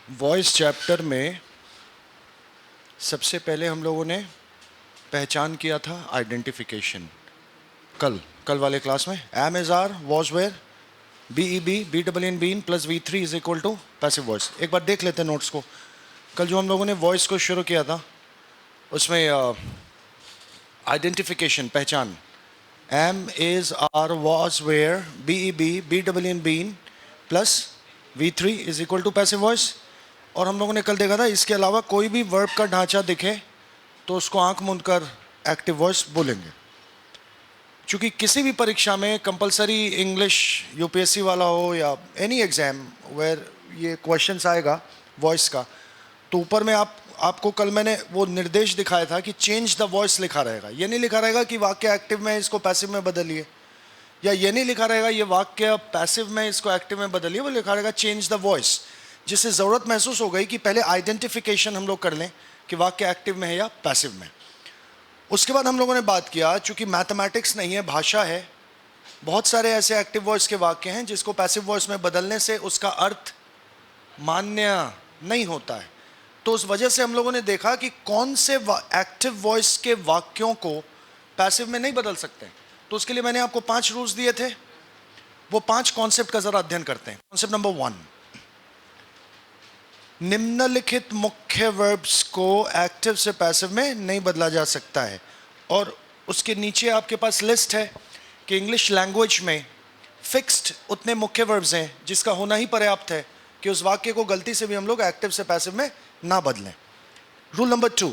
Voice chapter में सबसे पहले हम लोगों ने पहचान किया था आइडेंटिफिकेशन। कल वाले क्लास में am is are was were be E B B double N been plus V three is equal to passive voice. एक बार देख लेते हैं नोट्स को। कल जो हम लोगों ने वॉइस को शुरू किया था उसमें आइडेंटिफिकेशन पहचान am is are was were be E B B double N been plus V three is equal to passive voice. और हम लोगों ने कल देखा था इसके अलावा कोई भी वर्ब का ढांचा दिखे तो उसको आंख मूंद कर एक्टिव वॉइस बोलेंगे। चूँकि किसी भी परीक्षा में कंपलसरी इंग्लिश यूपीएससी वाला हो या एनी एग्जाम वेयर ये क्वेश्चंस आएगा वॉइस का, तो ऊपर में आपको कल मैंने वो निर्देश दिखाया था कि चेंज द वॉइस लिखा रहेगा। ये नहीं लिखा रहेगा कि वाक्य एक्टिव में इसको पैसिव में बदलिए, या ये नहीं लिखा रहेगा ये वाक्य पैसिव में इसको एक्टिव में बदलिए। वो लिखा रहेगा चेंज द वॉइस, जिससे ज़रूरत महसूस हो गई कि पहले आइडेंटिफिकेशन हम लोग कर लें कि वाक्य एक्टिव में है या पैसिव में। उसके बाद हम लोगों ने बात किया, चूंकि मैथमेटिक्स नहीं है भाषा है, बहुत सारे ऐसे एक्टिव वॉइस के वाक्य हैं जिसको पैसिव वॉइस में बदलने से उसका अर्थ मान्य नहीं होता है। तो उस वजह से हम लोगों ने देखा कि कौन से एक्टिव वॉइस के वाक्यों को पैसिव में नहीं बदल सकते। तो उसके लिए मैंने आपको 5 रूल्स दिए थे। वो 5 कॉन्सेप्ट का जरा अध्ययन करते हैं। कॉन्सेप्ट नंबर 1, निम्नलिखित मुख्य वर्ब्स को एक्टिव से पैसिव में नहीं बदला जा सकता है। और उसके नीचे आपके पास लिस्ट है कि इंग्लिश लैंग्वेज में फिक्स्ड उतने मुख्य वर्ब्स हैं जिसका होना ही पर्याप्त है कि उस वाक्य को गलती से भी हम लोग एक्टिव से पैसिव में ना बदलें। रूल नंबर 2,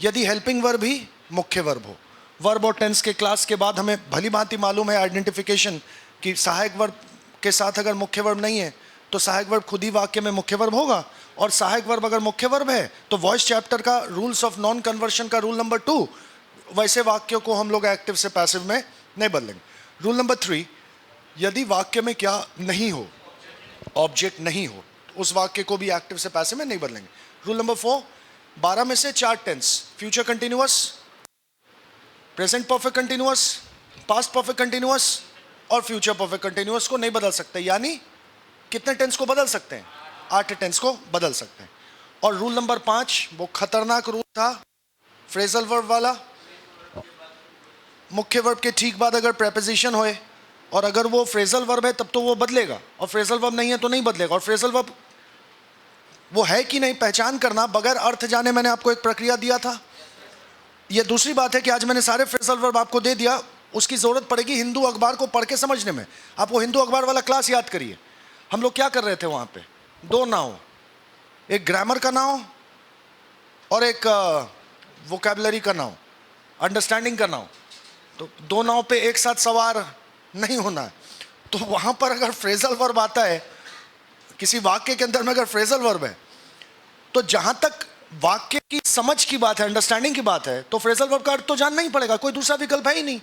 यदि हेल्पिंग वर्ब ही मुख्य वर्ब हो। वर्ब और टेंस के क्लास के बाद हमें भली भांति मालूम है आइडेंटिफिकेशन कि सहायक वर्ब के साथ अगर मुख्य वर्ब नहीं है तो सहायक वर्ब खुद ही वाक्य में मुख्य वर्ब होगा, और सहायक वर्ब अगर मुख्य वर्ब है तो वॉइस चैप्टर का रूल्स ऑफ नॉन कन्वर्शन का रूल नंबर 2, वैसे वाक्यों को हम लोग एक्टिव से पैसिव में नहीं बदलेंगे। रूल नंबर 3, यदि वाक्य में क्या नहीं हो, ऑब्जेक्ट नहीं हो, तो उस वाक्य को भी एक्टिव से पैसिव में नहीं बदलेंगे। रूल नंबर 4, 12 में से 4 tense, future continuous, present perfect continuous, past perfect continuous और फ्यूचर परफेक्ट कंटिन्यूअस को नहीं बदल सकते। यानी कितने टेंस को बदल सकते हैं? 8 टेंस को बदल सकते हैं। और रूल नंबर 5, वो खतरनाक रूल था फ्रेजल वर्ब वाला। मुख्य वर्ब के ठीक बाद अगर प्रेपोजिशन होए और अगर वो फ्रेजल वर्ब है तब तो वो बदलेगा, और फ्रेजल वर्ब नहीं है तो नहीं बदलेगा। और फ्रेजल वर्ब वो है कि नहीं पहचान करना बगैर अर्थ जाने मैंने आपको एक प्रक्रिया दिया था। ये दूसरी बात है कि आज मैंने सारे फ्रेजल वर्ब आपको दे दिया, उसकी ज़रूरत पड़ेगी हिंदू अखबार को पढ़ के समझने में। आप वो हिंदू अखबार वाला क्लास याद करिए। हम लोग क्या कर रहे थे वहाँ पे? 2 नाव, एक ग्रामर का नाव और एक वोकैबुलरी का नाव, अंडरस्टैंडिंग का नाव। तो 2 नाव पे एक साथ सवार नहीं होना है। तो वहाँ पर अगर फ्रेजल वर्ब आता है, किसी वाक्य के अंदर में अगर फ्रेजल वर्ब है, तो जहाँ तक वाक्य की समझ की बात है, अंडरस्टैंडिंग की बात है, तो फ्रेजल वर्ब का अर्थ तो जानना ही पड़ेगा, कोई दूसरा विकल्प है ही नहीं।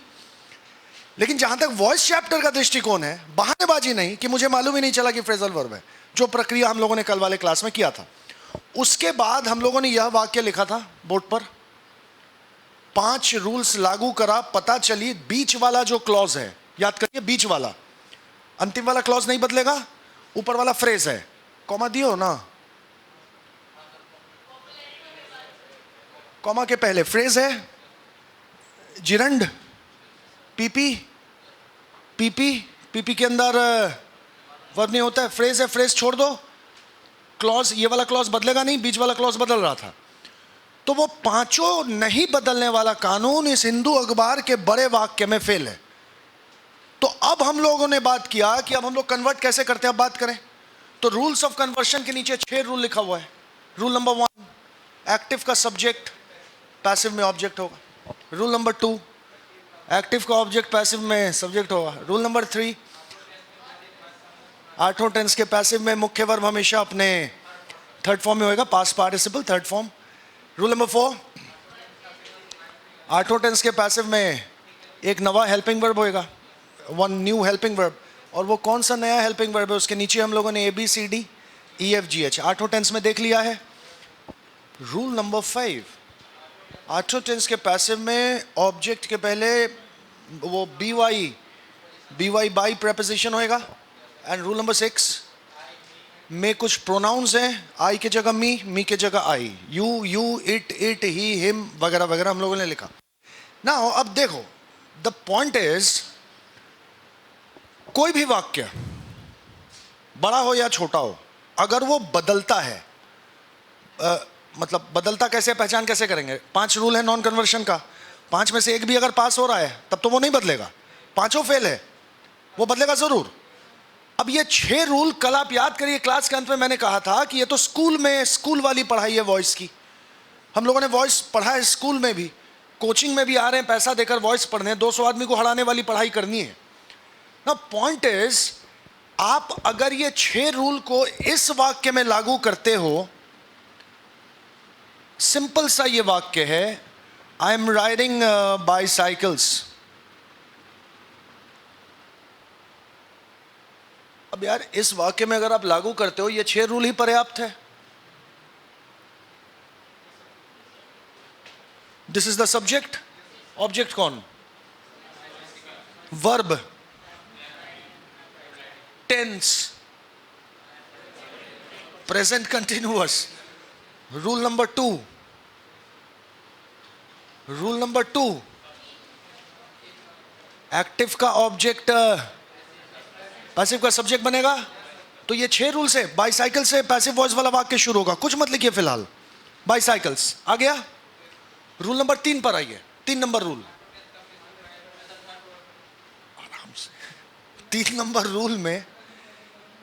लेकिन जहां तक वॉइस चैप्टर का दृष्टिकोण है, बहानेबाजी नहीं कि मुझे मालूम ही नहीं चला कि फ्रेजल वर्ब है, जो प्रक्रिया हम लोगों ने कल वाले क्लास में किया था। उसके बाद हम लोगों ने यह वाक्य लिखा था बोर्ड पर, 5 रूल्स लागू करा, पता चली बीच वाला जो क्लॉज है, याद करिए बीच वाला, अंतिम वाला क्लॉज नहीं बदलेगा, ऊपर वाला फ्रेज है, कॉमा दियो ना, कॉमा के पहले फ्रेज है, जिरंड, पीपी, पीपी, पीपी के अंदर वर्ब नहीं होता है, फ्रेज है, फ्रेज छोड़ दो, क्लॉज, ये वाला क्लॉज बदलेगा नहीं, बीच वाला क्लॉज बदल रहा था। तो वो 5 नहीं बदलने वाला कानून इस हिंदू अखबार के बड़े वाक्य में फेल है। तो अब हम लोगों ने बात किया कि अब हम लोग कन्वर्ट कैसे करते हैं। अब बात करें तो रूल्स ऑफ कन्वर्शन के नीचे 6 रूल लिखा हुआ है। रूल नंबर 1, एक्टिव का सब्जेक्ट पैसिव में ऑब्जेक्ट होगा। रूल नंबर 2, एक्टिव का ऑब्जेक्ट पैसिव में सब्जेक्ट होगा। रूल नंबर 3, 8 टेंस के पैसिव में मुख्य वर्ब हमेशा अपने थर्ड फॉर्म में होगा, past participle third form. Rule number 4, 8 tense के पैसिव में एक नवा हेल्पिंग वर्ब होएगा, 1 न्यू हेल्पिंग वर्ब। और वो कौन सा नया हेल्पिंग वर्ब है, उसके नीचे हम लोगों ने ABCD EFGH 8 टेंस में देख लिया है। रूल नंबर 5, 8 टेंस के पैसिव में ऑब्जेक्ट के पहले वो BY बाई प्रेपोजिशन होएगा। एंड रूल नंबर 6, में कुछ प्रोनाउंस हैं, आई की जगह मी की जगह आई, यू इट ही हिम वगैरह वगैरह हम लोगों ने लिखा ना। अब देखो, द पॉइंट इज, कोई भी वाक्य बड़ा हो या छोटा हो, अगर वो बदलता है, मतलब बदलता कैसे, पहचान कैसे करेंगे? 5 रूल है नॉन कन्वर्शन का, 5 में से एक भी अगर पास हो रहा है तब तो वो नहीं बदलेगा, 5 फेल है, वो बदलेगा जरूर। अब ये 6 रूल कल आप याद करिए, क्लास के अंत में मैंने कहा था कि ये तो स्कूल में, स्कूल वाली पढ़ाई है वॉइस की। हम लोगों ने वॉइस पढ़ा है स्कूल में भी, कोचिंग में भी आ रहे हैं पैसा देकर वॉइस पढ़ने, 200 आदमी को हराने वाली पढ़ाई करनी है ना। पॉइंट इज, आप अगर ये 6 रूल को इस वाक्य में लागू करते हो, सिंपल सा ये वाक्य है, आई एम राइडिंग बाईसाइकिल्स। अब यार इस वाक्य में अगर आप लागू करते हो, ये 6 रूल ही पर्याप्त है। This is the subject, object कौन? Verb, tense, present continuous. Rule number 2, rule number 2, active का ऑब्जेक्ट पैसिव का सब्जेक्ट बनेगा। तो ये 6 रूल से, बाईसाइकिल से पैसिव वॉइस वाला वाक्य शुरू होगा, कुछ मत लिखिए फिलहाल, बाईसाइकिल्स आ गया। रूल नंबर 3 पर आइए, 3 नंबर रूल, आराम से। 3 नंबर रूल में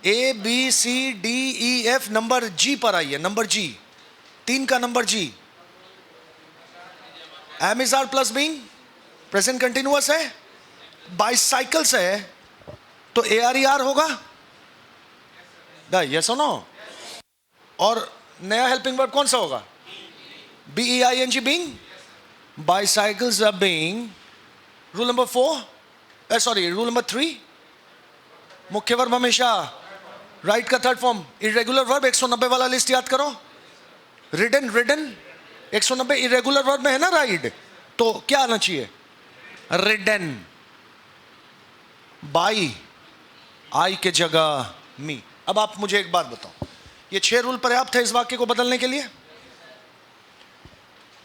A B C D E F, number G पर आइए, नंबर जी, 3 का number G. Am is are plus being, present continuous है, बाईसाइकिल्स है, तो ए आर ई आर होगा, यस और नो। और नया हेल्पिंग वर्ब कौन सा होगा? B E I N G, being, bicycles are being. Rule number 4, sorry rule number 3, मुख्य वर्ब हमेशा राइट का थर्ड फॉर्म, इरेगुलर वर्ब 190 वाला लिस्ट याद करो, रिडन, रिडन 190 इरेगुलर वर्ब में है ना राइड, तो क्या आना चाहिए? रिडन। बाई, आई के जगह मी। अब आप मुझे एक बात बताओ, ये 6 रूल पर्याप्त है इस वाक्य को बदलने के लिए?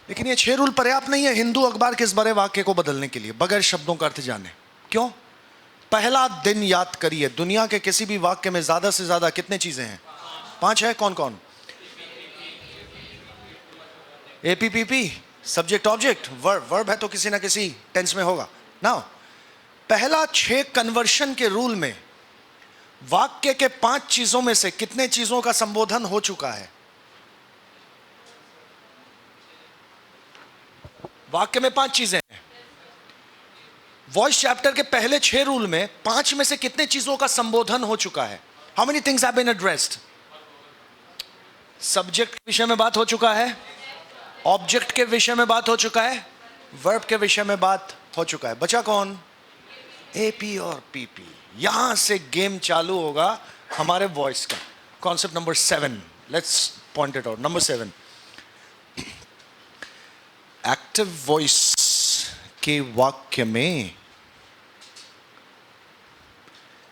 लेकिन ये 6 रूल पर्याप्त नहीं है हिंदू अखबार के इस बड़े वाक्य को बदलने के लिए, बगैर शब्दों का अर्थ जाने। क्यों? पहला दिन याद करिए, दुनिया के किसी भी वाक्य में ज्यादा से ज्यादा कितने चीजें हैं? 5 है। कौन कौन? एपीपीपी, सब्जेक्ट ऑब्जेक्ट, वर्ब, वर्ब है तो किसी ना किसी टेंस में होगा ना। पहला 6 कन्वर्शन के रूल में वाक्य के 5 चीजों में से कितने चीजों का संबोधन हो चुका है? वाक्य में 5 चीजें हैं। वॉइस चैप्टर के पहले 6 रूल में 5 में से कितने चीजों का संबोधन हो चुका है? How many things have been addressed? Subject के विषय में बात हो चुका है, ऑब्जेक्ट के विषय में बात हो चुका है, वर्ब के विषय में बात हो चुका है। बचा कौन? एपी और पीपी। यहां से गेम चालू होगा हमारे वॉइस का। Concept number 7, let's point it out. Number 7, active voice के वाक्य में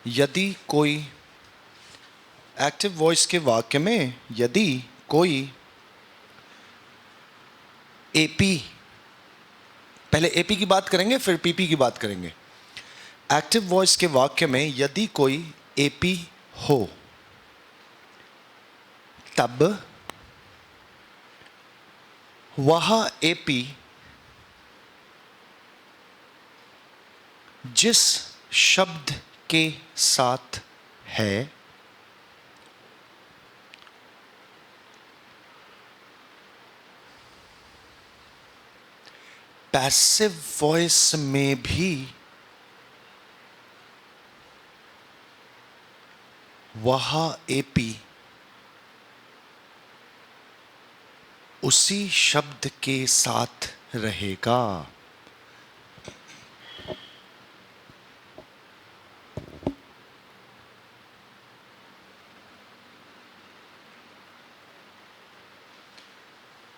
यदि कोई, एक्टिव वॉइस के वाक्य में यदि कोई एपी, पहले एपी की बात करेंगे फिर पीपी की बात करेंगे। एक्टिव वॉइस के वाक्य में यदि कोई एपी हो, तब वह एपी जिस शब्द के साथ है पैसिव वॉइस में भी वह एपी उसी शब्द के साथ रहेगा।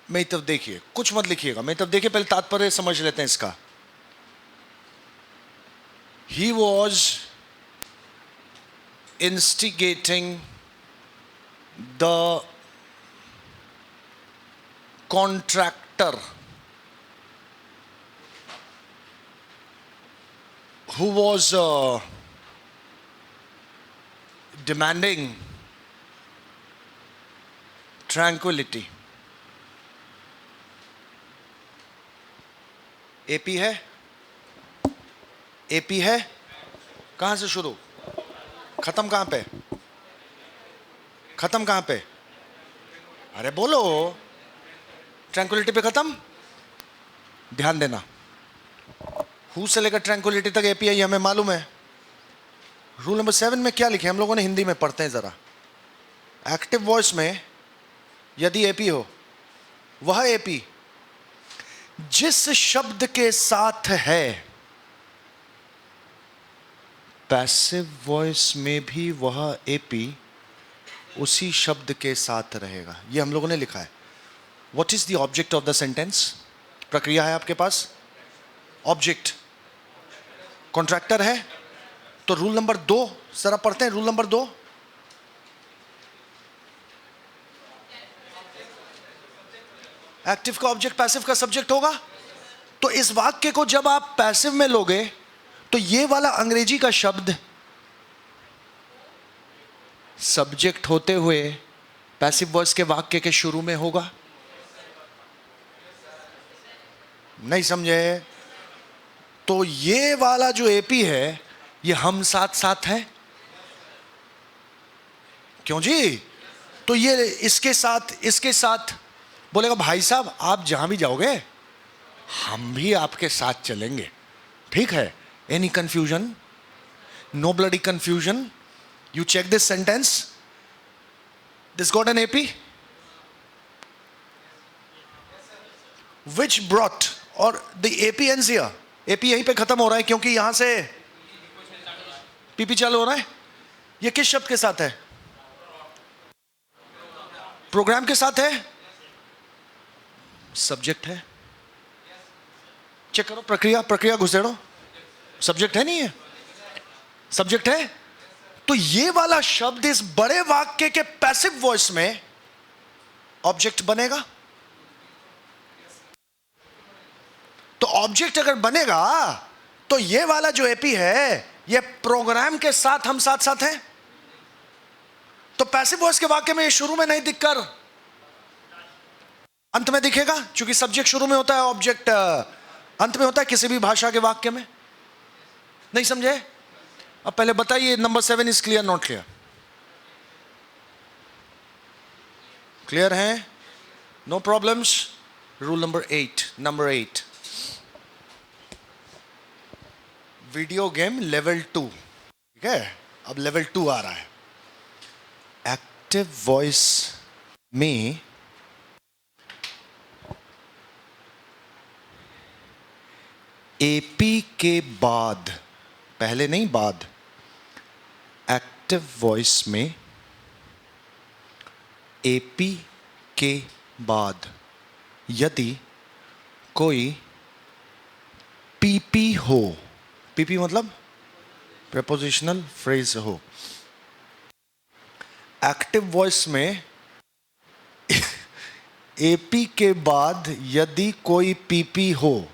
मेरी तरफ देखिए, कुछ मत लिखिएगा, मेरी तरफ देखिए, पहले तात्पर्य समझ लेते हैं इसका। He was instigating the contractor who was demanding tranquility. AP है, एपी है, कहां से शुरू, खत्म कहां पे, खत्म कहां पे, अरे बोलो, ट्रैंक्विलिटी पे खत्म. ध्यान देना, हु से लेकर ट्रैंक्विलिटी तक एपी है, ये हमें मालूम है. रूल नंबर 7 में क्या लिखे, हम लोगों ने हिंदी में पढ़ते हैं जरा. एक्टिव वॉइस में यदि एपी हो, वह एपी जिस शब्द के साथ है, पैसिव वॉइस में भी वह एपी उसी शब्द के साथ रहेगा. यह हम लोगों ने लिखा है. What is the object of the sentence? प्रक्रिया है आपके पास, ऑब्जेक्ट कॉन्ट्रैक्टर है. तो रूल नंबर 2 जरा पढ़ते हैं. रूल नंबर 2, एक्टिव का ऑब्जेक्ट पैसिव का सब्जेक्ट होगा. तो इस वाक्य को जब आप पैसिव में लोगे तो ये वाला अंग्रेजी का शब्द सब्जेक्ट होते हुए पैसिव वॉइस के वाक्य के शुरू में होगा. नहीं समझे? तो ये वाला जो एपी है, ये हम साथ साथ है. क्यों जी? तो ये इसके साथ बोलेगा, भाई साहब आप जहां भी जाओगे हम भी आपके साथ चलेंगे. ठीक है? Any confusion? No bloody confusion. You check this sentence, this got an AP which brought, और the AP ends here. AP यहीं पे खत्म हो रहा है क्योंकि यहां से पीपी चालू हो रहा है. ये किस शब्द के साथ है? प्रोग्राम के साथ है, सब्जेक्ट है. चेक करो, प्रक्रिया घुसेड़ो. सब्जेक्ट है, नहीं है? सब्जेक्ट है. तो ये वाला शब्द इस बड़े वाक्य के पैसिव वॉइस में ऑब्जेक्ट बनेगा. तो ऑब्जेक्ट अगर बनेगा तो ये वाला जो एपी है, ये प्रोग्राम के साथ हम साथ साथ हैं. तो पैसिव वॉइस के वाक्य में ये शुरू में नहीं दिखकर अंत में दिखेगा, क्योंकि सब्जेक्ट शुरू में होता है, ऑब्जेक्ट अंत में होता है किसी भी भाषा के वाक्य में. नहीं समझे? अब पहले बताइए, number 7 is clear, not clear? Clear है? No problems. Rule number 8, video game level 2. ठीक है? अब लेवल 2 आ रहा है. एक्टिव वॉइस में एपी के बाद, पहले नहीं बाद, एक्टिव वॉइस में एपी के बाद यदि कोई पीपी हो, पीपी मतलब प्रेपोजिशनल फ्रेज हो, एक्टिव वॉइस में एपी के बाद यदि कोई पीपी हो,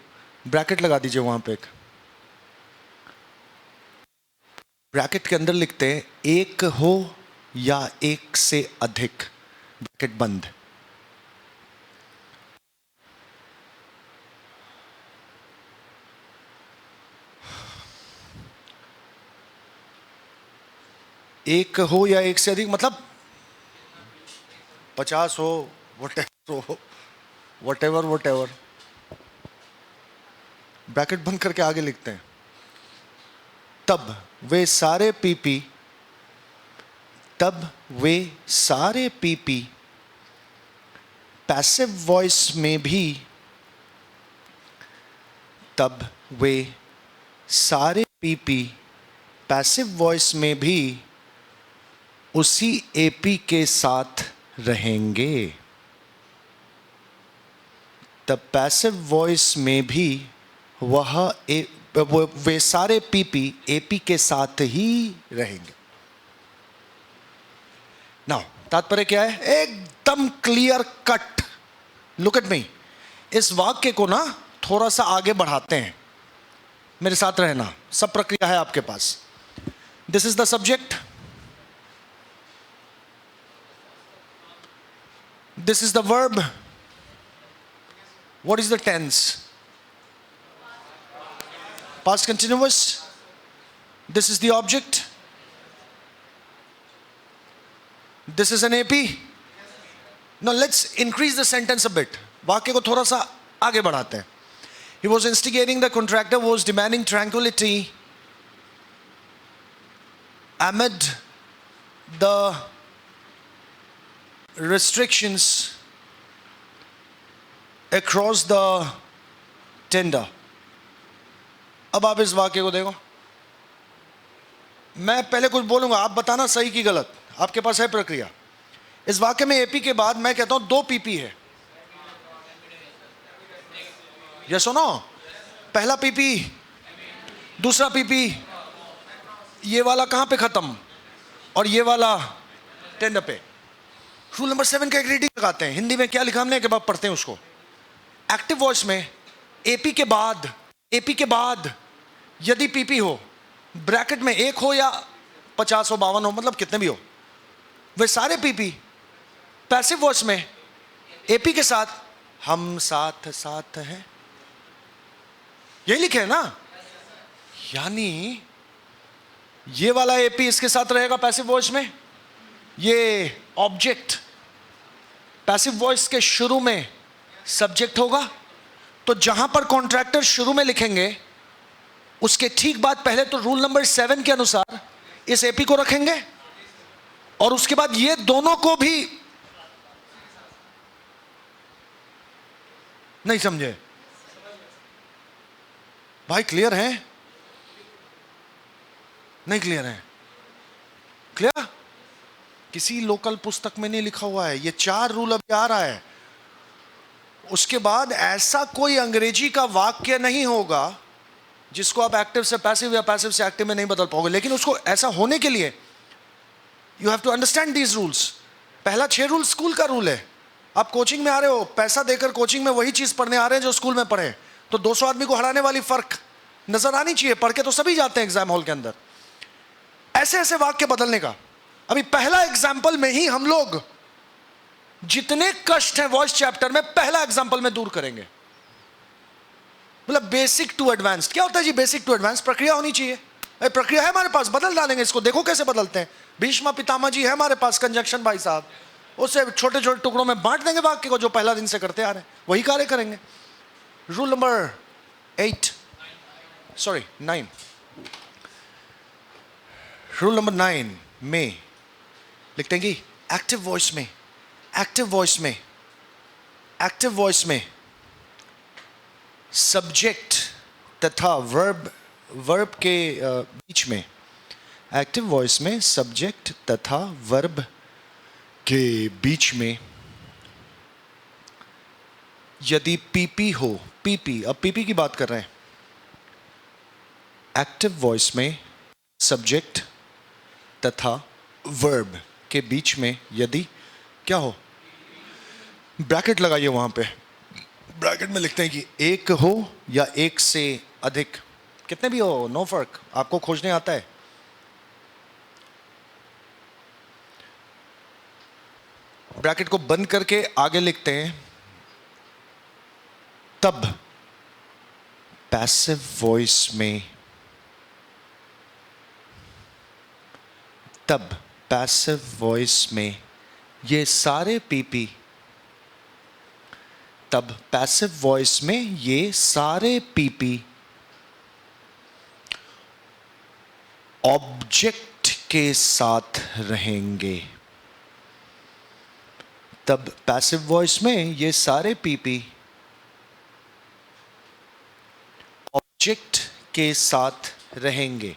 ब्रैकेट लगा दीजिए वहां पे. एक ब्रैकेट के अंदर लिखते हैं एक हो या एक से अधिक, ब्रैकेट बंद. एक हो या एक से अधिक मतलब 50 हो, whatever. ब्रैकेट बंद करके आगे लिखते हैं, तब वे सारे पीपी पैसिव वॉइस में भी, तब वे सारे पीपी पैसिव वॉइस में भी उसी एपी के साथ रहेंगे. तब पैसिव वॉइस में भी वे सारे एपी के साथ ही रहेंगे. नाउ तात्पर्य क्या है? एकदम clear cut. Look at me. इस वाक्य को ना थोड़ा सा आगे बढ़ाते हैं, मेरे साथ रहना, सब प्रक्रिया है आपके पास। This is the subject, this is the verb, what is the tense? Past continuous. This is the object, this is an AP. Now let's increase the sentence a bit. वाक्य को थोड़ा सा आगे बढ़ाते हैं। He was instigating, the contractor was demanding tranquility amid the restrictions across the tender. अब आप इस वाक्य को देखो, मैं पहले कुछ बोलूंगा, आप बताना सही की गलत, आपके पास है प्रक्रिया। इस वाक्य में एपी के बाद मैं कहता हूं 2 पीपी है। यस और नो? पहला पीपी, दूसरा पीपी, ये वाला कहां पे खत्म और ये वाला टेंडर पे। रूल नंबर 7 का एक रीडिंग लगाते हैं। हिंदी में क्या लिखा हमने के बाद पढ़ते हैं उसको। एक्टिव वॉइस में एपी के बाद यदि पीपी हो, ब्रैकेट में 1 हो या 50 हो, 52 हो, मतलब कितने भी हो, वे सारे पीपी। पैसिव वॉइस में एपी के साथ हम साथ साथ हैं, यही लिखे है ना? यानी ये वाला एपी इसके साथ रहेगा पैसिव वॉइस में। ये ऑब्जेक्ट पैसिव वॉइस के शुरू में सब्जेक्ट होगा, तो जहां पर कॉन्ट्रैक्टर शुरू में लिखेंगे उसके ठीक बाद पहले तो रूल नंबर 7 के अनुसार इस एपी को रखेंगे, और उसके बाद ये दोनों को भी। नहीं समझे भाई? क्लियर है? नहीं क्लियर है? क्लियर? किसी लोकल पुस्तक में नहीं लिखा हुआ है, ये 4 रूल अभी आ रहा है। उसके बाद ऐसा कोई अंग्रेजी का वाक्य नहीं होगा जिसको आप एक्टिव से पैसिव या पैसिव से एक्टिव में नहीं बदल पाओगे। लेकिन उसको ऐसा होने के लिए you have to understand these rules. पहला 6 रूल स्कूल का रूल है। आप कोचिंग में आ रहे हो, पैसा देकर कोचिंग में वही चीज पढ़ने आ रहे हैं जो स्कूल में पढ़े, तो 200 आदमी को हराने वाली फर्क नजर आनी चाहिए। पढ़ के तो सभी जाते हैं एग्जाम हॉल के अंदर। ऐसे ऐसे वाक्य बदलने का, अभी पहला एग्जाम्पल में ही हम लोग जितने कष्ट हैं वॉइस चैप्टर में पहला एग्जाम्पल में दूर करेंगे। मतलब बेसिक टू एडवांस। क्या होता है जी बेसिक टू एडवांस? प्रक्रिया होनी चाहिए। प्रक्रिया है हमारे पास, बदल डालेंगे इसको। देखो कैसे बदलते हैं। भीष्म पितामह जी है हमारे पास, कंजक्शन भाई साहब, उसे छोटे छोटे टुकड़ों में बांट देंगे वाक्य को, जो पहला दिन से करते आ रहे हैं वही कार्य करेंगे। Rule number 9। रूल नंबर 9 में लिखते हैं कि एक्टिव वॉइस में सब्जेक्ट तथा वर्ब के बीच में, एक्टिव वॉइस में सब्जेक्ट तथा वर्ब के बीच में यदि पीपी हो, पीपी, अब पीपी की बात कर रहे हैं। एक्टिव वॉइस में सब्जेक्ट तथा वर्ब के बीच में यदि क्या हो, ब्रैकेट लगाइए वहां पे। ब्रैकेट में लिखते हैं कि 1 हो या 1 से अधिक, कितने भी हो, नो फर्क, आपको खोजने आता है। ब्रैकेट को बंद करके आगे लिखते हैं तब पैसिव वॉइस में, तब पैसिव वॉइस में ये सारे पीपी, तब पैसिव वॉइस में ये सारे पीपी ऑब्जेक्ट के साथ रहेंगे। तब पैसिव वॉइस में ये सारे पीपी ऑब्जेक्ट के साथ रहेंगे।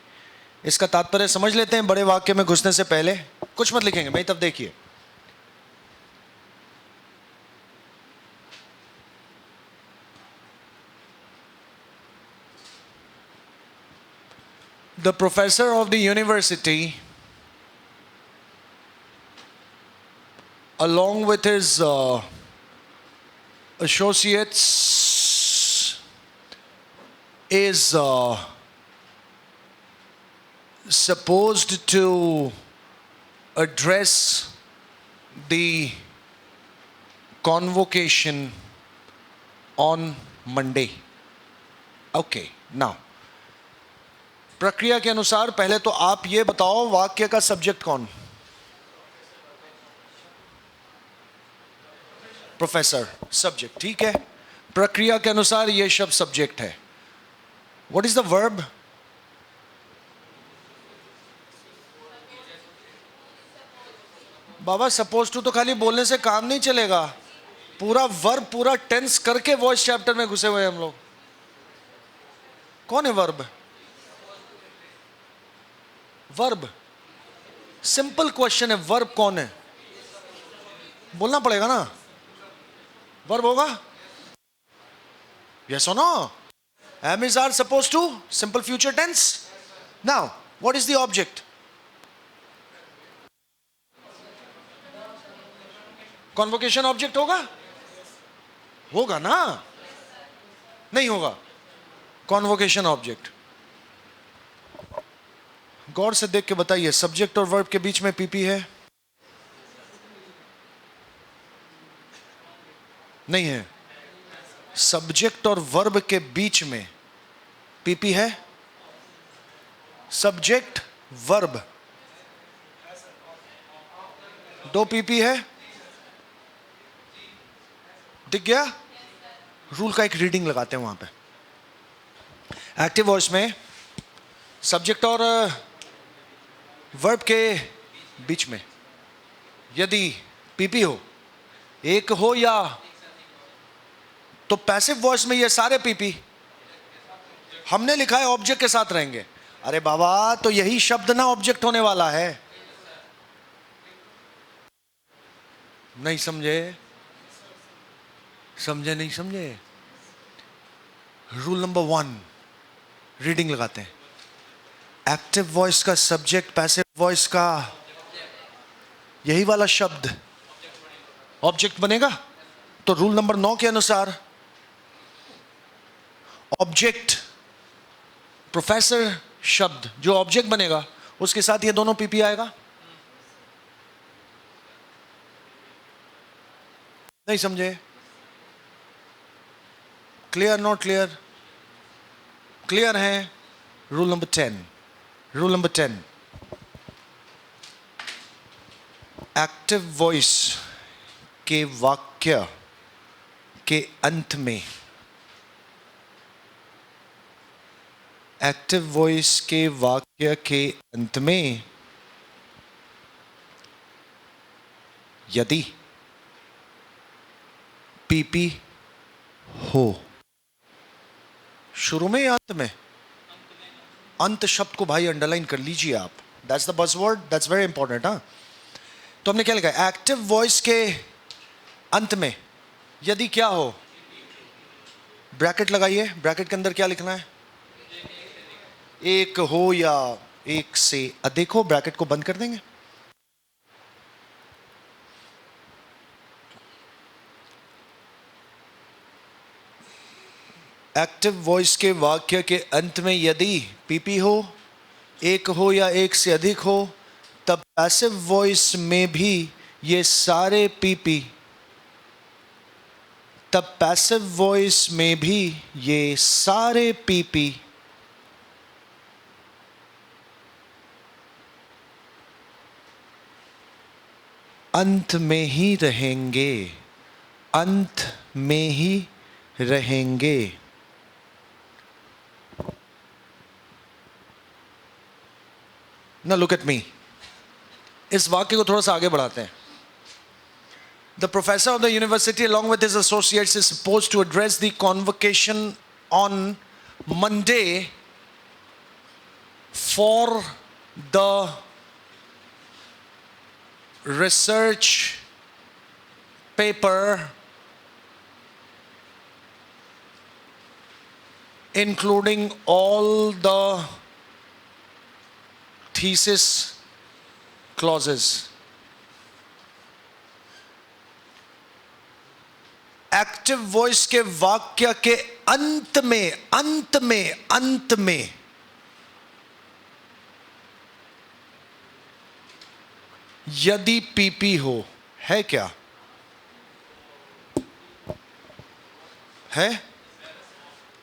इसका तात्पर्य समझ लेते हैं बड़े वाक्य में घुसने से पहले। कुछ मत लिखेंगे भाई, तब देखिए। The professor of the university along with his associates, is supposed to address the convocation on Monday. Okay, now प्रक्रिया के अनुसार पहले तो आप ये बताओ वाक्य का सब्जेक्ट कौन? प्रोफेसर सब्जेक्ट, ठीक है. प्रक्रिया के अनुसार ये शब्द सब्जेक्ट है. What is the verb? बाबा सपोज टू तो खाली बोलने से काम नहीं चलेगा. पूरा वर्ब, पूरा टेंस करके वॉइस चैप्टर में घुसे हुए हम लोग. कौन है वर्ब? वर्ब सिंपल क्वेश्चन है. वर्ब कौन है? बोलना पड़ेगा ना. वर्ब होगा? yes or no? am is are supposed to, simple future tense. Now what is the object? convocation object होगा? होगा ना? नहीं होगा? convocation object. गौर से देख के बताइए, सब्जेक्ट और वर्ब के बीच में पीपी है? नहीं है. सब्जेक्ट और वर्ब के बीच में पीपी है? सब्जेक्ट वर्ब दो पीपी है. दिख गया? रूल का एक रीडिंग लगाते हैं वहां पे. एक्टिव वॉइस में सब्जेक्ट और वर्ब के बीच में यदि पीपी हो, एक हो या, तो पैसिव वॉइस में ये सारे पीपी हमने लिखा है ऑब्जेक्ट के साथ रहेंगे. अरे बाबा तो यही शब्द ना ऑब्जेक्ट होने वाला है. नहीं समझे? समझे नहीं समझे? रूल नंबर 1 रीडिंग लगाते हैं. एक्टिव वॉइस का सब्जेक्ट पैसिव वॉइस का यही वाला शब्द ऑब्जेक्ट बनेगा. तो रूल नंबर 9 के अनुसार ऑब्जेक्ट प्रोफेसर शब्द जो ऑब्जेक्ट बनेगा उसके साथ ये दोनों पीपी आएगा. नहीं समझे? Clear not clear? क्लियर है? Rule number 10. Rule number 10, active voice के वाक्य के अंत में, एक्टिव वॉइस के वाक्य के अंत में यदि पीपी हो, शुरू में या अंत में? अंत शब्द को भाई अंडरलाइन कर लीजिए आप. That's the buzzword, that's very important. हाँ, तो हमने क्या लिखा है? एक्टिव वॉइस के अंत में यदि क्या हो, ब्रैकेट लगाइए. ब्रैकेट के अंदर क्या लिखना है? एक हो या एक से अधिक हो. ब्रैकेट को बंद कर देंगे. एक्टिव वॉइस के वाक्य के अंत में यदि पीपी हो, एक हो या एक से अधिक हो, तब पैसिव वॉइस में भी ये सारे पीपी, तब पैसिव वॉइस में भी ये सारे पीपी अंत में ही रहेंगे. अंत में ही रहेंगे. Now look at me. इस वाक्य को थोड़ा सा आगे बढ़ाते हैं. The professor of the university along with his associates is supposed to address the convocation on Monday for the research paper including all the thesis clauses. Active voice के वाक्य के अंत में यदि पीपी हो, है क्या? है?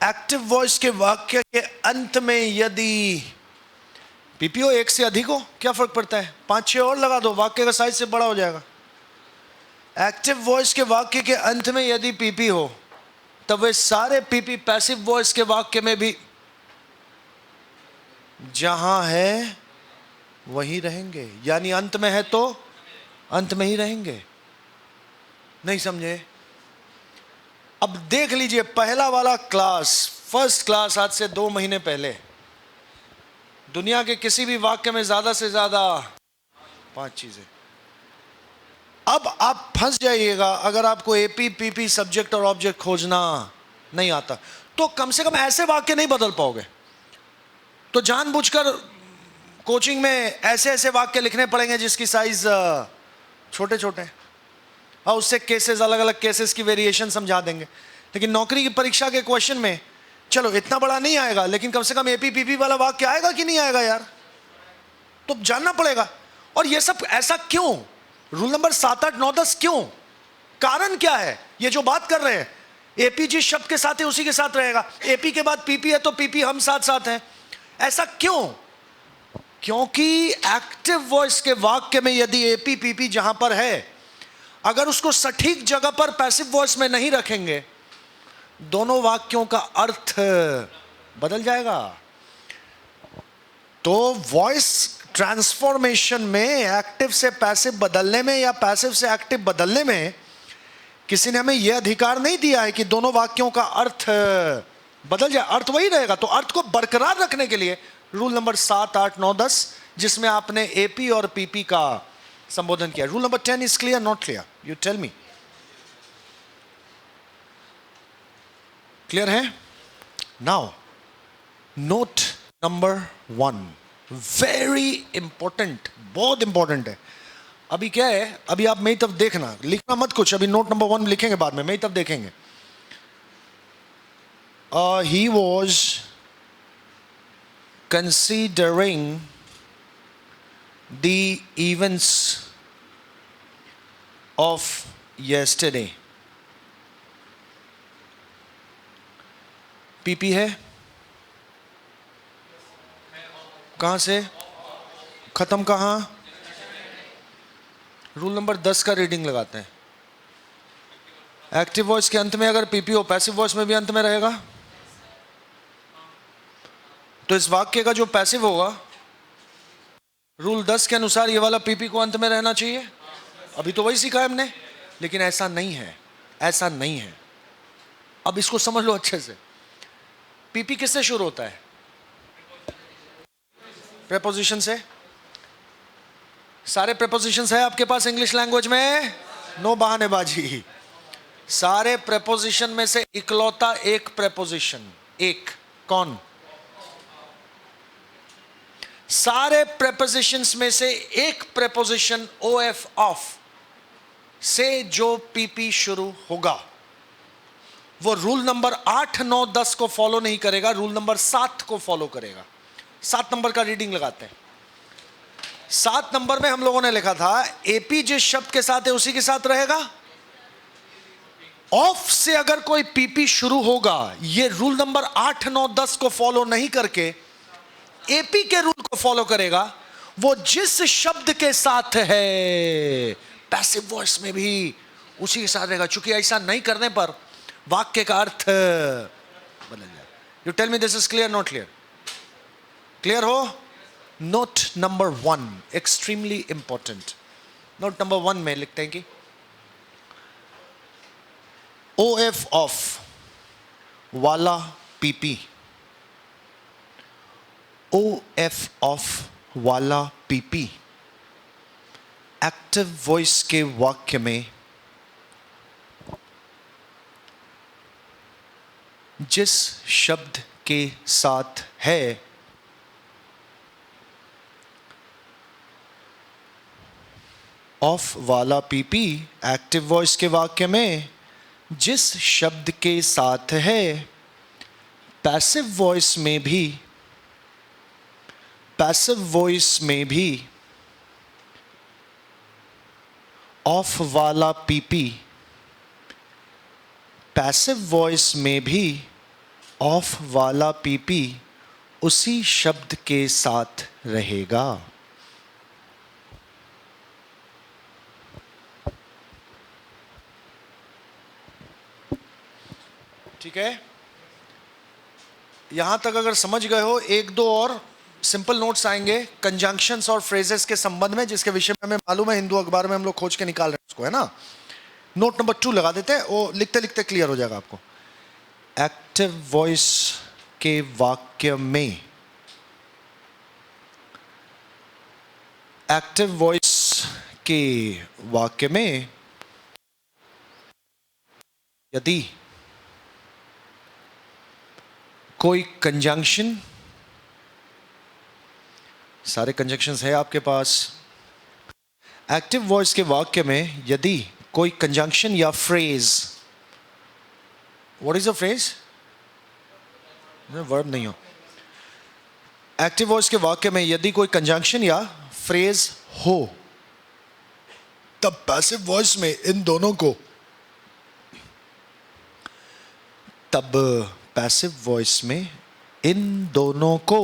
एक्टिव वॉइस के वाक्य के अंत में यदि पीपी हो, एक से अधिक हो, क्या फर्क पड़ता है? 5-6 और लगा दो, वाक्य का साइज से बड़ा हो जाएगा। एक्टिव वॉइस के वाक्य के अंत में यदि पीपी हो, तब वे सारे पीपी पैसिव वॉइस के वाक्य में भी जहां है वहीं रहेंगे। यानी अंत में है तो अंत में ही रहेंगे। नहीं समझे? अब देख लीजिए, पहला वाला क्लास, फर्स्ट क्लास, आज से 2 महीने पहले, दुनिया के किसी भी वाक्य में ज्यादा से ज्यादा 5 चीजें। अब आप फंस जाइएगा अगर आपको एपी पीपी सब्जेक्ट और ऑब्जेक्ट खोजना नहीं आता, तो कम से कम ऐसे वाक्य नहीं बदल पाओगे। तो जानबूझकर कोचिंग में ऐसे ऐसे वाक्य लिखने पड़ेंगे जिसकी साइज छोटे छोटे, और उससे केसेस, अलग अलग केसेस की वेरिएशन समझा देंगे। लेकिन नौकरी की परीक्षा के क्वेश्चन में चलो इतना बड़ा नहीं आएगा, लेकिन कम से कम एपी पीपी वाला वाक्य आएगा कि नहीं आएगा यार, तो जानना पड़ेगा। और ये सब ऐसा क्यों? रूल नंबर 7, 8, 9, 10 क्यों? कारण क्या है? ये जो बात कर रहे हैं, एपी जिस शब्द के साथ है उसी के साथ रहेगा। एपी के बाद पीपी है तो पीपी हम साथ साथ हैं। ऐसा क्यों? क्योंकि एक्टिव वॉइस के वाक्य में यदि एपी पीपी जहां पर है, अगर उसको सटीक जगह पर पैसिव वॉइस में नहीं रखेंगे, दोनों वाक्यों का अर्थ बदल जाएगा। तो वॉइस ट्रांसफॉर्मेशन में, एक्टिव से पैसिव बदलने में या पैसिव से एक्टिव बदलने में, किसी ने हमें यह अधिकार नहीं दिया है कि दोनों वाक्यों का अर्थ बदल जाए। अर्थ वही रहेगा। तो अर्थ को बरकरार रखने के लिए रूल नंबर 7, 8, 9, 10, जिसमें आपने एपी और पीपी का संबोधन किया। Rule number 10 is clear, not clear? You tell me. Clear है? Now note number 1, very important, बहुत इंपॉर्टेंट है। अभी क्या है, अभी आप मेरी तरफ देखना, लिखना मत कुछ, अभी नोट नंबर 1 लिखेंगे बाद में, मेरी तरफ देखेंगे। He was considering the events of yesterday. PP है, कहां से खत्म, कहां? रूल नंबर 10 का रीडिंग लगाते हैं। एक्टिव वॉइस के अंत में अगर पीपी हो, पैसिव वॉइस में भी अंत में रहेगा। तो इस वाक्य का जो पैसिव होगा, रूल 10 के अनुसार ये वाला पीपी को अंत में रहना चाहिए। अभी तो वही सीखा है हमने, लेकिन ऐसा नहीं है, ऐसा नहीं है। अब इसको समझ लो अच्छे से। पीपी किससे शुरू होता है? प्रेपोजिशन से। सारे प्रेपोजिशंस है आपके पास इंग्लिश लैंग्वेज में, नो बहानेबाजी। सारे प्रेपोजिशन में से इकलौता एक प्रेपोजिशन, एक, कौन? सारे प्रेपोजिशंस में से एक प्रेपोजिशन OF, ऑफ, से जो पीपी शुरू होगा, वो रूल नंबर 8, 9, 10 को फॉलो नहीं करेगा, रूल नंबर 7 को फॉलो करेगा। 7 नंबर का रीडिंग लगाते हैं। 7 नंबर में हम लोगों ने लिखा था, एपी जिस शब्द के साथ है उसी के साथ रहेगा। ऑफ से अगर कोई पीपी शुरू होगा, ये रूल नंबर 8, 9, 10 को फॉलो नहीं करके एपी के रूल को फॉलो करेगा। वो जिस शब्द के साथ है, पैसिव वॉइस में भी उसी के साथ रहेगा। चूंकि ऐसा नहीं करने पर वाक्य का अर्थ बदल जाए। You tell me, this is clear, not clear? Clear हो? Note number 1 extremely important. Note number 1 में लिखते हैं कि OF, ऑफ, वाला पीपी, OF, ऑफ वाला पीपी एक्टिव वॉइस के वाक्य में जिस शब्द के साथ है, ऑफ वाला पीपी एक्टिव वॉइस के वाक्य में जिस शब्द के साथ है पैसिव वॉइस में भी ऑफ वाला पीपी, पैसिव वॉइस में भी ऑफ वाला पीपी उसी शब्द के साथ रहेगा। ठीक है, यहां तक अगर समझ गए हो, एक दो और सिंपल नोट्स आएंगे कंजंक्शंस और फ्रेजेस के संबंध में, जिसके विषय में हमें मालूम है, हिंदू अखबार में हम लोग खोज के निकाल रहे हैं उसको, है ना। नोट नंबर 2 लगा देते हैं, वो लिखते लिखते क्लियर हो जाएगा आपको। एक्टिव वॉइस के वाक्य में, एक्टिव वॉइस के वाक्य में यदि कोई कंजंक्शन, सारे कंजंक्शंस है आपके पास, एक्टिव वॉइस के वाक्य में यदि कोई कंजंक्शन या phrase, what is a phrase, verb नहीं हो, एक्टिव वॉइस के वाक्य में यदि कोई कंजंक्शन या फ्रेज हो, तब पैसिव वॉइस में इन दोनों को, तब पैसिव वॉइस में इन दोनों को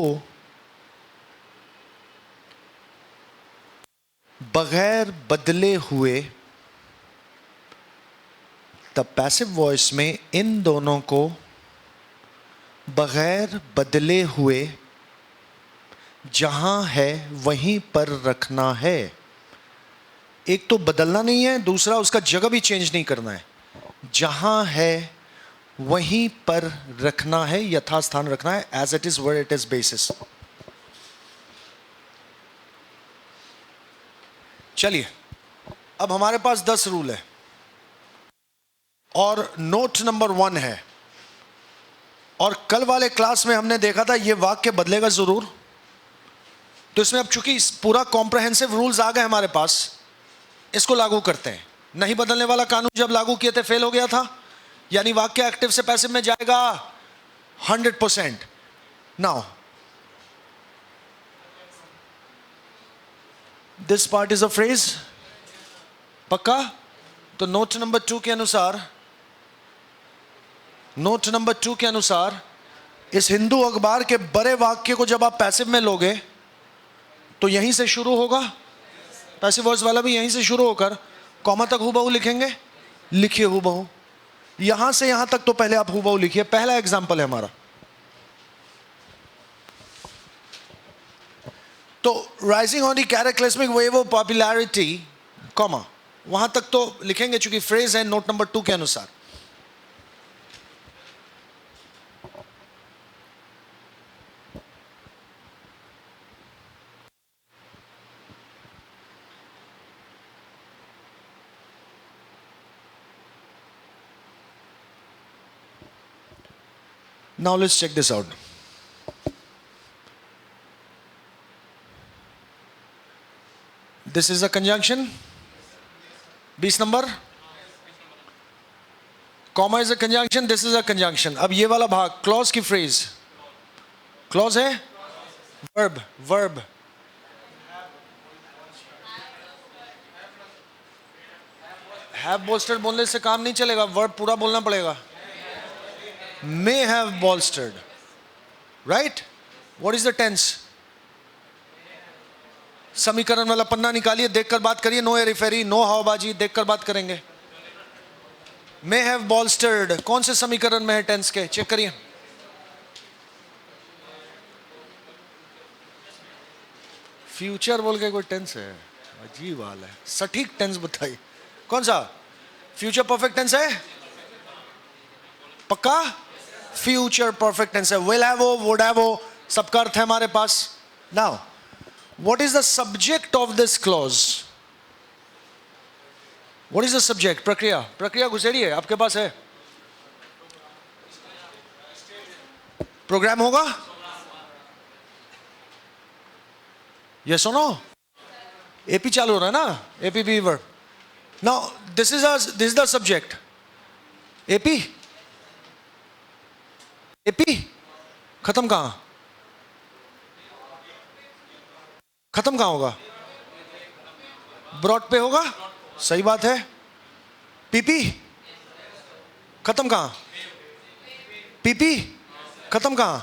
बगैर बदले हुए, तब पैसिव वॉइस में इन दोनों को बगैर बदले हुए जहां है वहीं पर रखना है। एक तो बदलना नहीं है, दूसरा उसका जगह भी चेंज नहीं करना है, जहां है वहीं पर रखना है, यथास्थान रखना है, as it is where it is basis. चलिए, अब हमारे पास 10 रूल है और नोट नंबर 1 है, और कल वाले क्लास में हमने देखा था ये वाक्य बदलेगा जरूर, तो इसमें अब चूंकि पूरा कॉम्प्रहेंसिव रूल्स आ गए हमारे पास, इसको लागू करते हैं। नहीं बदलने वाला कानून जब लागू किए थे फेल हो गया था, यानी वाक्य एक्टिव से पैसिव में जाएगा 100%। Now this part is a phrase, पक्का? तो नोट नंबर 2 के अनुसार, नोट नंबर 2 के अनुसार इस हिंदू अखबार के बड़े वाक्य को जब आप पैसिव में लोगे तो यहीं से शुरू होगा, पैसिव वॉइस वाला भी यहीं से शुरू होकर कॉमा तक हूबहू लिखेंगे, लिखिए हूबहू, यहां से यहां तक तो पहले आप हूबहू लिखिए। पहला एग्जांपल है हमारा, तो rising on the characteristic wave of popularity, comma, वहां तक तो लिखेंगे चूंकि फ्रेज है नोट नंबर 2 के अनुसार। Now let's check this out. This is a conjunction. 20 number. Comma is a conjunction. This is a conjunction. अब ये वाला भाग clause की phrase. Clause है? Verb. Verb. Have bolstered बोलने से काम नहीं चलेगा, verb पूरा बोलना पड़ेगा. May have bolstered. Right? What is the tense? समीकरण वाला पन्ना निकालिए, देखकर बात करिए, नो एरिफेरी, नो हवाबाजी, देखकर बात करेंगे। May have bolstered कौन से समीकरण में है टेंस के, चेक करिए। फ्यूचर बोल के कोई टेंस है, अजीब हाल है, सटीक टेंस बताइए कौन सा। फ्यूचर परफेक्ट टेंस है, पक्का? फ्यूचर परफेक्ट टेंस है। विल हैव हो, वुड हैव हो, सबका अर्थ है हमारे पास। Now what is the subject of this clause? What is the subject? प्रक्रिया, प्रक्रिया घुसेड़िए, आपके पास है। प्रोग्राम होगा, यस और नो? एपी चालू हो रहा है ना, AP verb. Now this is the subject. AP, AP खत्म कहां, खत्म कहां होगा, ब्रॉड पे होगा, सही बात है। पीपी खत्म कहां, पीपी खत्म कहां,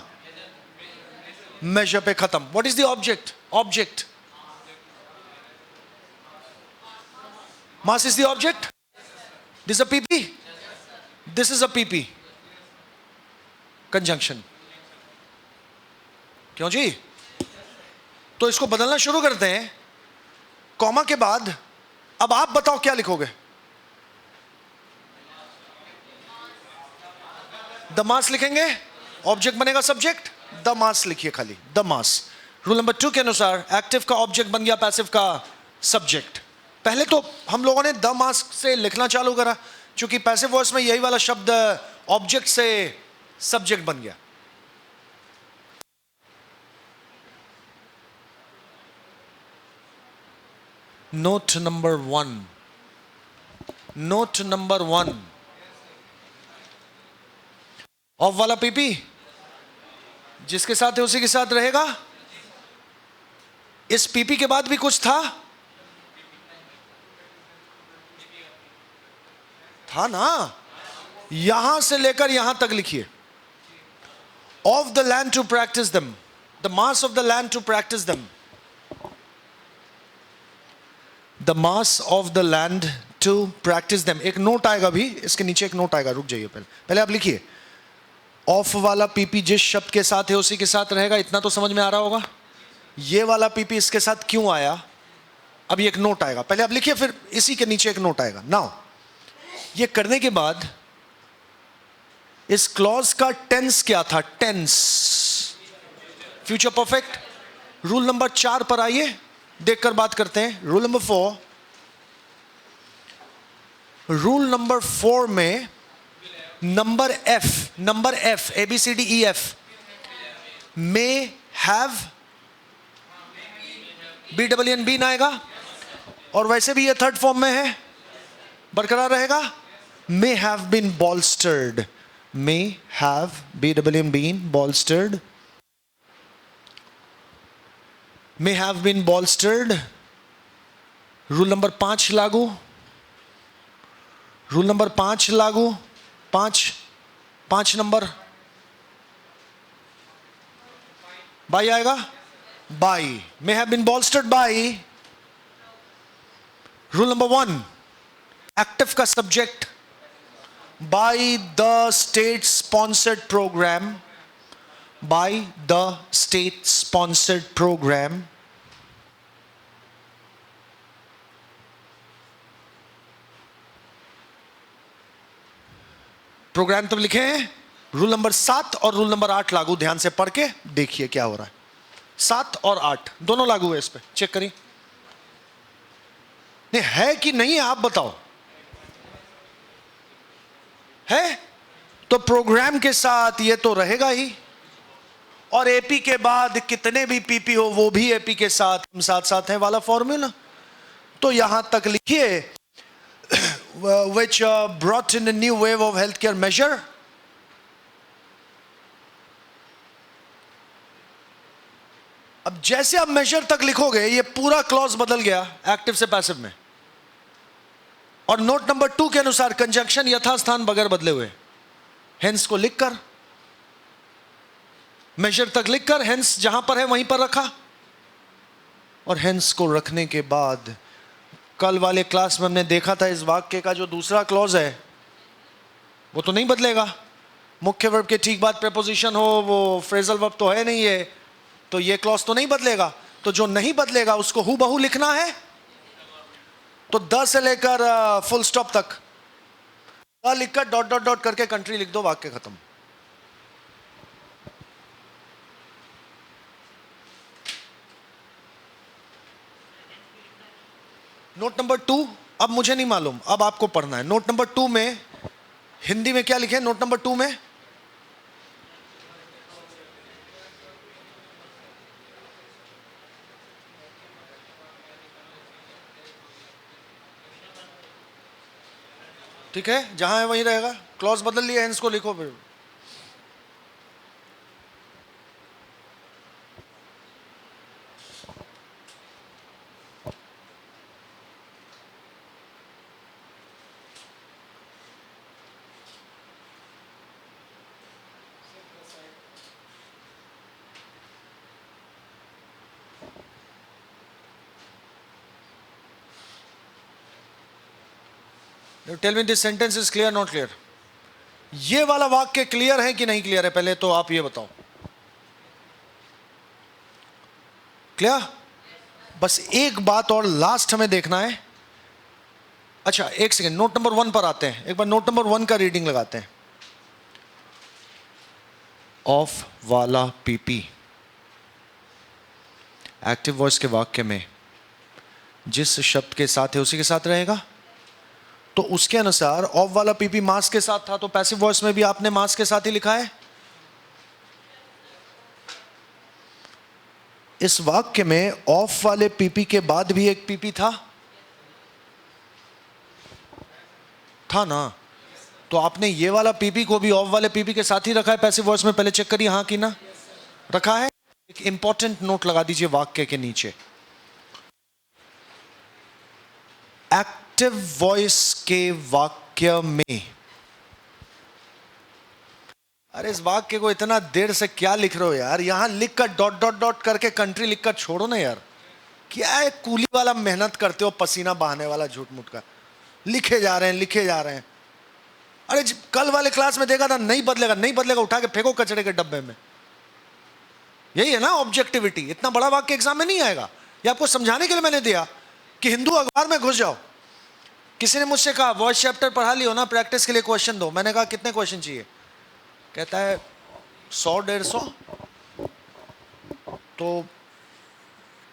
मेजर पे खत्म। What is the object, object mass is the object, this a PP, this is a PP, conjunction. क्यों जी, तो इसको बदलना शुरू करते हैं, कॉमा के बाद अब आप बताओ क्या लिखोगे, द मास लिखेंगे, ऑब्जेक्ट बनेगा सब्जेक्ट, द मास लिखिए खाली, द मास। रूल नंबर 2 के अनुसार एक्टिव का ऑब्जेक्ट बन गया पैसिव का सब्जेक्ट। पहले तो हम लोगों ने द मास से लिखना चालू करा, क्योंकि पैसिव वॉइस में यही वाला शब्द ऑब्जेक्ट से सब्जेक्ट बन गया। Note number 1, note number 1, of वाला पीपी जिसके साथ है उसी के साथ रहेगा। इस पीपी के बाद भी कुछ था ना, यहां से लेकर यहां तक लिखिए, of the land to practise दम, the mass of the land to practise दम, the mass of the land to practise दम। एक नोट आएगा भी इसके नीचे, एक नोट आएगा, रुक जाइए, पहले आप लिखिए, ऑफ वाला पीपी जिस शब्द के साथ है उसी के साथ रहेगा, इतना तो समझ में आ रहा होगा। ये वाला पीपी इसके साथ क्यों आया, अब ये एक नोट आएगा, पहले आप लिखिए, फिर इसी के नीचे एक नोट आएगा। नाउ ये करने के बाद इस क्लॉज का टेंस क्या था, tense future perfect. Rule number 4 पर आइए, देखकर बात करते हैं। रूल नंबर 4, रूल नंबर 4 में number F, A B C D E F, may have, B double N B ना आएगा, और वैसे भी ये थर्ड फॉर्म में है, बरकरार रहेगा। May have been bolstered, may have, B double N been bolstered, may have been bolstered. Rule number 5 लागू, रूल नंबर 5 लागू, 5 नंबर बाई आएगा, by, may have been bolstered by. Rule number 1, active का subject, by the state sponsored programme, by the state sponsored programme. Programme तब लिखे हैं। Rule number 7 और rule number 8 लागू, ध्यान से पढ़ के देखिए क्या हो रहा है। 7 और 8 दोनों लागू है, इस पे चेक करिए, नहीं है कि नहीं है, आप बताओ। है तो प्रोग्राम के साथ ये तो रहेगा ही, और एपी के बाद कितने भी पीपी हो वो भी एपी के साथ साथ साथ है वाला फॉर्मूला। तो यहां तक लिखिए, which brought in a new wave of healthcare measure. अब जैसे आप मेजर तक लिखोगे ये पूरा क्लॉज बदल गया एक्टिव से पैसिव में। और नोट नंबर 2 के अनुसार कंजंक्शन यथास्थान बगैर बदले हुए, हेंस को लिखकर, मेजर तक लिखकर हेंस जहां पर है वहीं पर रखा, और हेंस को रखने के बाद कल वाले क्लास में हमने देखा था इस वाक्य का जो दूसरा क्लॉज है वो तो नहीं बदलेगा। मुख्य वर्ब के ठीक बाद प्रेपोजिशन हो, वो फ्रेजल वर्ब तो है नहीं है, तो ये क्लॉज तो नहीं बदलेगा। तो जो नहीं बदलेगा उसको हूबहू लिखना है, तो द से लेकर फुल स्टॉप तक द लिखकर डॉट डॉट डॉट करके कंट्री लिख दो, वाक्य खत्म। नोट नंबर 2, अब मुझे नहीं मालूम, अब आपको पढ़ना है। नोट नंबर 2 में हिंदी में क्या लिखे, नोट नंबर 2 में तो ठीक है, जहां है वहीं रहेगा। क्लॉज बदल लिया, हेंस को लिखो फिर। Tell me this sentence is clear not clear? ये वाला वाक्य क्लियर है कि नहीं क्लियर है, पहले तो आप ये बताओ। क्लियर? बस एक बात और लास्ट हमें देखना है। अच्छा एक सेकेंड, नोट नंबर 1 पर आते हैं। एक बार नोट नंबर 1 का रीडिंग लगाते हैं। ऑफ वाला पीपी एक्टिव वॉइस के वाक्य में जिस शब्द के साथ है उसी के साथ रहेगा। तो उसके अनुसार ऑफ वाला पीपी मास के साथ था, तो पैसिव वॉइस में भी आपने मास के साथ ही लिखा है। इस वाक्य में ऑफ वाले पीपी के बाद भी एक पीपी था ना? तो आपने ये वाला पीपी को भी ऑफ वाले पीपी के साथ ही रखा है पैसिव वॉइस में? पहले चेक करिए हाँ कि ना रखा है। एक इंपॉर्टेंट नोट लगा दीजिए वाक्य के नीचे। एक्टिव वॉइस के वाक्य में, अरे इस वाक्य को इतना देर से क्या लिख रहे हो यार? यहां लिखकर डॉट डॉट डॉट करके कंट्री लिखकर छोड़ो ना यार। क्या है कूली वाला मेहनत करते हो, पसीना बहाने वाला झूठ मूठ का लिखे जा रहे हैं, लिखे जा रहे हैं। अरे कल वाले क्लास में देखा था, नहीं बदलेगा नहीं बदलेगा, उठा के फेंको कचरे के डब्बे में। यही है ना ऑब्जेक्टिविटी। इतना बड़ा वाक्य एग्जाम में नहीं आएगा। ये आपको समझाने के लिए मैंने दिया कि हिंदू अखबार में घुस जाओ। किसी ने मुझसे कहा वॉइस चैप्टर पढ़ा लियो ना, प्रैक्टिस के लिए क्वेश्चन दो। मैंने कहा कितने क्वेश्चन चाहिए? कहता है 100-150। तो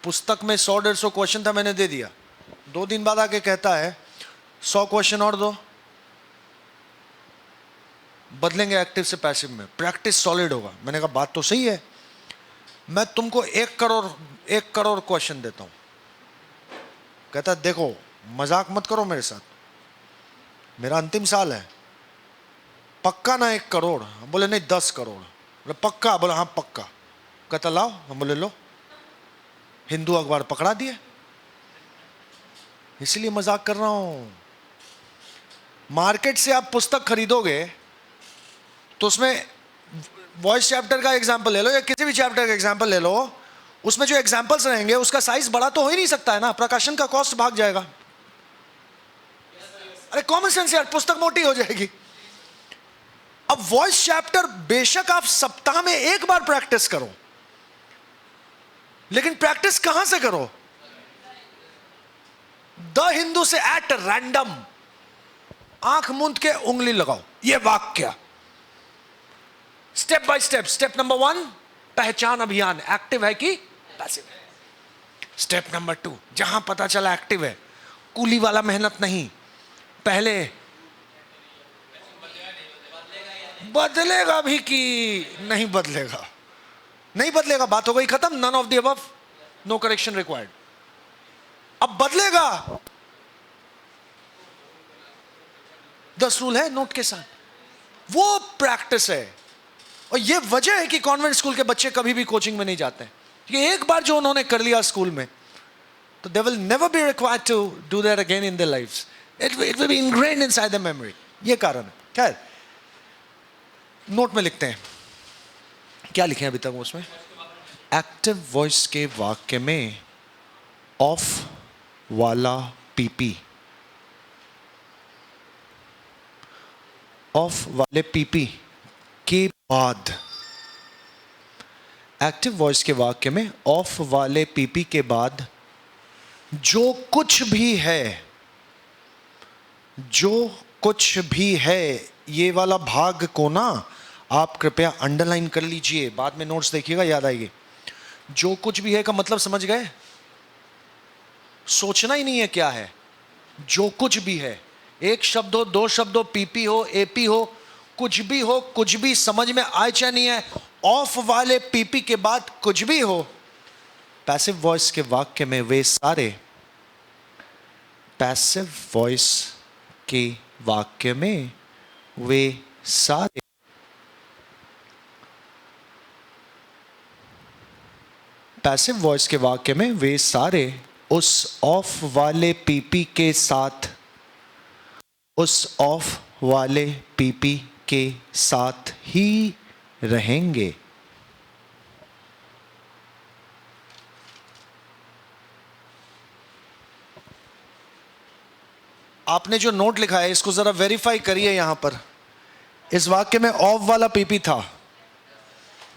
पुस्तक में 100-150 क्वेश्चन था, मैंने दे दिया। 2 दिन बाद आके कहता है 100 क्वेश्चन और दो, बदलेंगे एक्टिव से पैसिव में, प्रैक्टिस सॉलिड होगा। मैंने कहा बात तो सही है, मैं तुमको 1 करोड़ क्वेश्चन देता हूं। कहता देखो मजाक मत करो मेरे साथ, मेरा अंतिम साल है, पक्का ना 1 करोड़? बोले नहीं 10 करोड़। बोले पक्का? बोले हाँ पक्का। कहता लाओ। हम बोले लो, हिंदू अखबार पकड़ा दिए। इसलिए मजाक कर रहा हूं। मार्केट से आप पुस्तक खरीदोगे तो उसमें वॉइस चैप्टर का एग्जाम्पल ले लो या किसी भी चैप्टर का एग्जाम्पल ले लो, उसमें जो एग्जाम्पल्स रहेंगे उसका साइज बड़ा तो हो ही नहीं सकता है ना, प्रकाशन का कॉस्ट भाग जाएगा। अरे कॉमन सेंस यार, पुस्तक मोटी हो जाएगी। अब वॉइस चैप्टर बेशक आप सप्ताह में 1 बार प्रैक्टिस करो, लेकिन प्रैक्टिस कहां से करो? द हिंदू से एट रैंडम आंख मूंद के उंगली लगाओ, ये वाक्य step by step. Step number 1 पहचान अभियान, एक्टिव है कि पैसिव है। स्टेप नंबर 2 जहां पता चला एक्टिव है, कूली वाला मेहनत नहीं, पहले बदलेगा भी कि नहीं बदलेगा? नहीं बदलेगा, बात हो गई खत्म। None of the above, no correction required. अब बदलेगा, 10 रूल है नोट के साथ, वो प्रैक्टिस है। और ये वजह है कि कॉन्वेंट स्कूल के बच्चे कभी भी कोचिंग में नहीं जाते हैं, क्योंकि एक बार जो उन्होंने कर लिया स्कूल में, तो they will never be required to do that again in their lives. It will be ingrained inside the memory. ये कारण है। खैर नोट में लिखते हैं, क्या लिखे हैं अभी तक उसमें? एक्टिव वॉइस के वाक्य में ऑफ वाला पीपी, ऑफ वाले पीपी के बाद, एक्टिव वॉइस के वाक्य में ऑफ वाले पीपी के बाद जो कुछ भी है, जो कुछ भी है, ये वाला भाग को ना आप कृपया अंडरलाइन कर लीजिए, बाद में नोट्स देखिएगा याद आएगी। जो कुछ भी है का मतलब समझ गए? सोचना ही नहीं है क्या है, जो कुछ भी है। 1 शब्द हो, 2 शब्द हो, पीपी हो, एपी हो, कुछ भी हो, कुछ भी समझ में आए चाहे नहीं है, ऑफ वाले पीपी के बाद कुछ भी हो, पैसिव वॉइस के वाक्य में वे सारे पैसिव वॉइस के वाक्य में वे सारे पैसिव वॉइस के वाक्य में वे सारे उस ऑफ वाले पीपी के साथ ही रहेंगे। आपने जो नोट लिखा है इसको जरा वेरीफाई करिए। यहां पर इस वाक्य में ऑफ वाला पीपी था।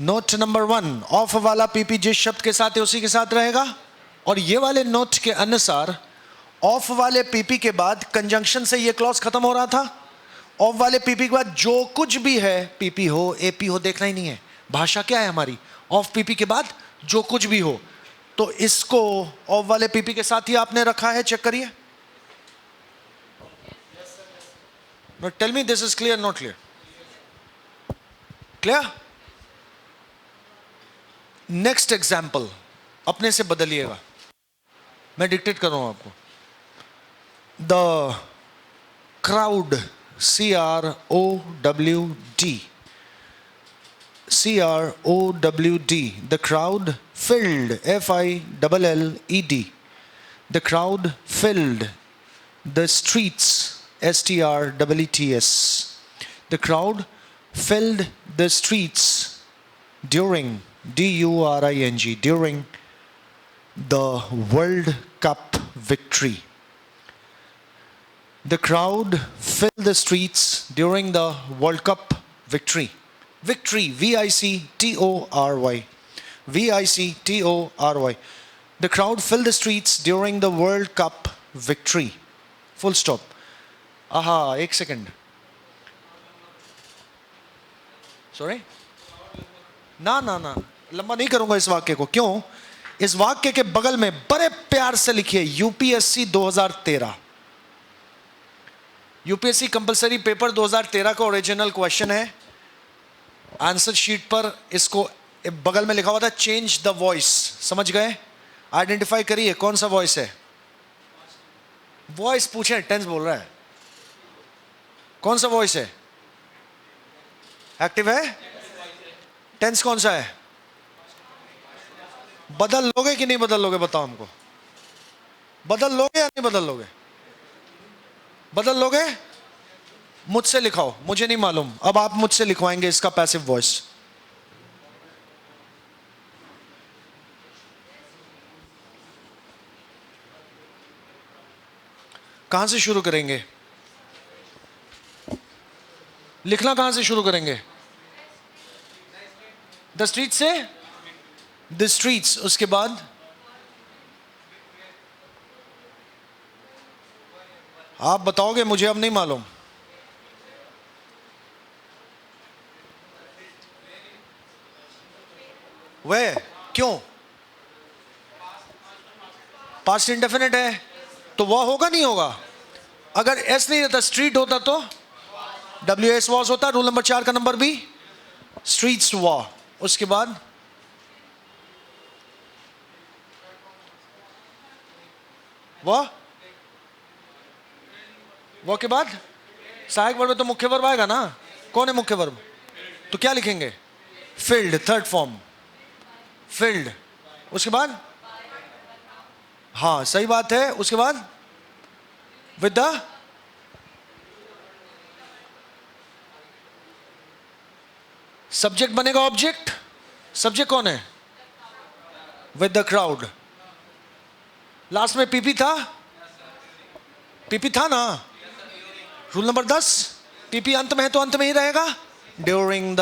नोट नंबर 1, ऑफ वाला पीपी जिस शब्द के साथ है उसी के साथ रहेगा। और ये वाले नोट के अनुसार ऑफ वाले पीपी के बाद कंजंक्शन से ये क्लॉज खत्म हो रहा था। ऑफ वाले पीपी के बाद जो कुछ भी है, पीपी हो एपी हो, देखना ही नहीं है। भाषा क्या है हमारी, ऑफ पीपी के बाद जो कुछ भी हो। तो इसको ऑफ वाले पीपी के साथ ही आपने रखा है, चेक करिए। Now tell me this is clear, not clear? Clear? Next example, अपने से बदलिएगा, मैं डिक्टेट कर रहा हूं आपको। The crowd, C-R-O-W-D, the crowd filled, F-I-L-L-E-D, the crowd filled the streets, S-T-R-E-E-T-S. The crowd filled the streets during, D-U-R-I-N-G, during the World Cup victory. The crowd filled the streets during the World Cup victory. Victory, V-I-C-T-O-R-Y. V-I-C-T-O-R-Y. The crowd filled the streets during the World Cup victory. Full stop. aha, एक second, sorry, ना ना ना, लंबा नहीं करूंगा इस वाक्य को। क्यों? इस वाक्य के बगल में बड़े प्यार से लिखिए यूपीएससी 2013। यूपीएससी कंपलसरी पेपर 2013 का ओरिजिनल क्वेश्चन है। आंसर शीट पर इसको बगल में लिखा हुआ था चेंज द वॉइस। समझ गए? आइडेंटिफाई करिए कौन सा वॉइस है। वॉइस पूछे, टेंस बोल रहा है, कौन सा वॉइस है? एक्टिव है? टेंस कौन सा है? बदल लोगे कि नहीं बदल लोगे? बताओ हमको, बदल लोगे या नहीं बदल लोगे? बदल लोगे? मुझसे लिखाओ, मुझे नहीं मालूम, अब आप मुझसे लिखवाएंगे इसका पैसिव वॉइस। कहां से शुरू करेंगे? लिखना कहां से शुरू करेंगे? द स्ट्रीट से? द स्ट्रीट्स, उसके बाद आप बताओगे, मुझे अब नहीं मालूम। वे क्यों? पास्ट इंडेफिनिट है तो वह होगा नहीं होगा? अगर एस नहीं रहता, स्ट्रीट होता तो WS वॉज होता। रूल नंबर 4 का नंबर बी, स्ट्रीट्स वॉ। उसके बाद वह के बाद सहायक वर्ब है तो मुख्य वर्ब आएगा ना। कौन है मुख्य वर्ब? तो क्या लिखेंगे? Field, third form, field. उसके बाद हाँ सही बात है। उसके बाद विद द सब्जेक्ट बनेगा ऑब्जेक्ट। सब्जेक्ट कौन है? With the crowd. लास्ट में पीपी था, पीपी था ना। रूल नंबर 10, पीपी अंत में है तो अंत में ही रहेगा। ड्यूरिंग द,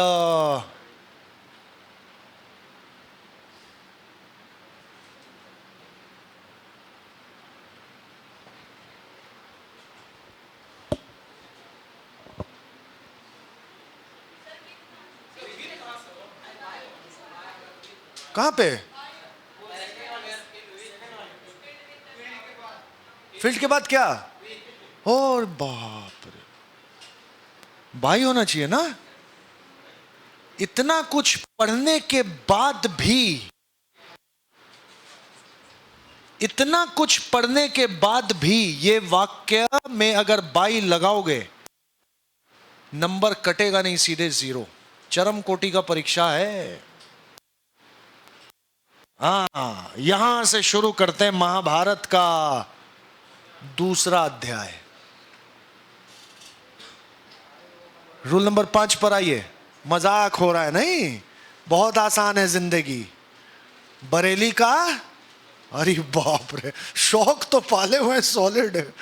कहां पे? फील्ड के बाद क्या? और बाप रे, भाई होना चाहिए ना। इतना कुछ पढ़ने के बाद भी इतना कुछ पढ़ने के बाद भी ये वाक्य में अगर बाई लगाओगे, नंबर कटेगा नहीं, सीधे 0। चरम कोटि का परीक्षा है। यहां से शुरू करते हैं महाभारत का दूसरा अध्याय। रूल नंबर 5 पर आइए। मजाक हो रहा है नहीं, बहुत आसान है जिंदगी। बरेली का, अरे बाप रे, शौक तो पाले हुए हैं solid.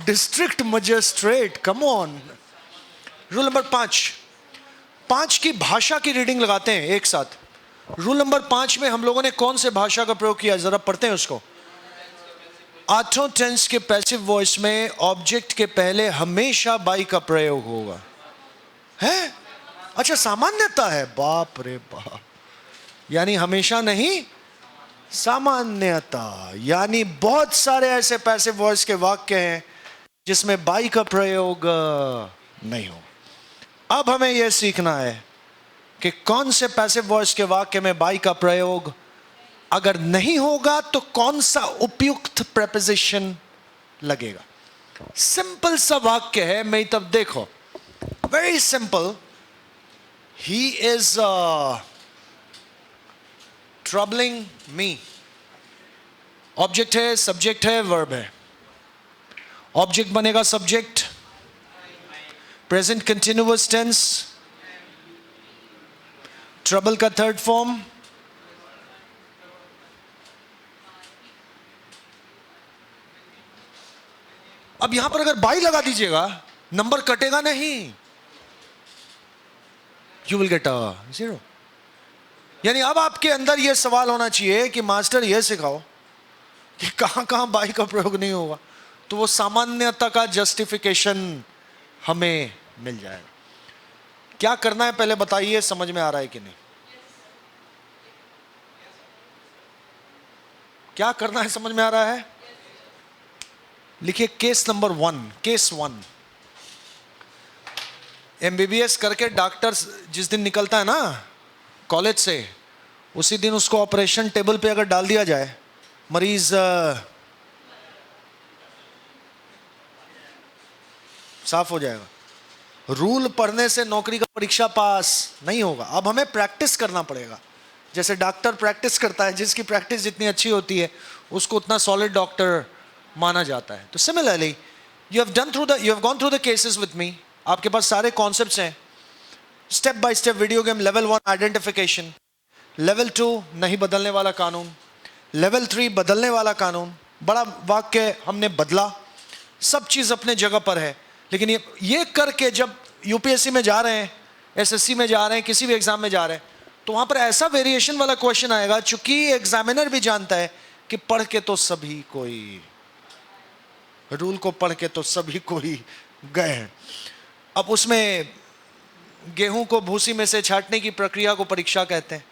District magistrate, come on. Rule number 5 की भाषा की रीडिंग लगाते हैं एक साथ। रूल नंबर 5 में हम लोगों ने कौन से भाषा का प्रयोग किया, जरा पढ़ते हैं उसको। आठों टेंस के पैसिव वॉइस में ऑब्जेक्ट के पहले हमेशा बाई का प्रयोग होगा। है? अच्छा, सामान्यता है। बाप रे बाप, यानी हमेशा नहीं, सामान्यता। यानी बहुत सारे ऐसे पैसिव वॉइस के वाक्य हैं जिसमें बाई का प्रयोग नहीं हो। अब हमें यह सीखना है कि कौन से पैसिव वॉइस के वाक्य में बाई का प्रयोग अगर नहीं होगा तो कौन सा उपयुक्त प्रेपोजिशन लगेगा। सिंपल सा वाक्य है, मैं तब देखो, very simple. He is troubling me. Object है, सब्जेक्ट है, वर्ब है। ऑब्जेक्ट बनेगा subject, present continuous tense, trouble का थर्ड फॉर्म, अब यहां पर अगर बाई लगा दीजिएगा, नंबर कटेगा नहीं, यू विल गेट अ 0। यानी अब आपके अंदर यह सवाल होना चाहिए कि मास्टर यह सिखाओ कि कहां कहां बाई का प्रयोग नहीं होगा, तो वो सामान्यता का जस्टिफिकेशन हमें मिल जाएगा। क्या करना है पहले बताइए, समझ में आ रहा है कि नहीं? क्या करना है समझ में आ रहा है? लिखिए केस नंबर 1। केस 1, एमबीबीएस करके डॉक्टर जिस दिन निकलता है ना कॉलेज से, उसी दिन उसको ऑपरेशन टेबल पे अगर डाल दिया जाए, मरीज साफ हो जाएगा। रूल पढ़ने से नौकरी का परीक्षा पास नहीं होगा। अब हमें प्रैक्टिस करना पड़ेगा। जैसे डॉक्टर प्रैक्टिस करता है, जिसकी प्रैक्टिस जितनी अच्छी होती है उसको उतना सॉलिड डॉक्टर माना जाता है। तो similarly you have gone through the cases with me. आपके पास सारे कॉन्सेप्ट्स हैं, step by step. Video game level 1 identification, level 2 नहीं बदलने वाला कानून, लेवल 3 बदलने वाला कानून। बड़ा वाक्य हमने बदला, सब चीज़ अपने जगह पर है। लेकिन ये करके जब यूपीएससी में जा रहे हैं, एसएससी में जा रहे हैं, किसी भी एग्जाम में जा रहे हैं, तो वहाँ पर ऐसा वेरिएशन वाला क्वेश्चन आएगा, चूंकि एग्जामिनर भी जानता है कि पढ़ के तो सभी कोई, रूल को पढ़ के तो सभी कोई गए हैं। अब उसमें गेहूं को भूसी में से छांटने की प्रक्रिया को परीक्षा कहते हैं,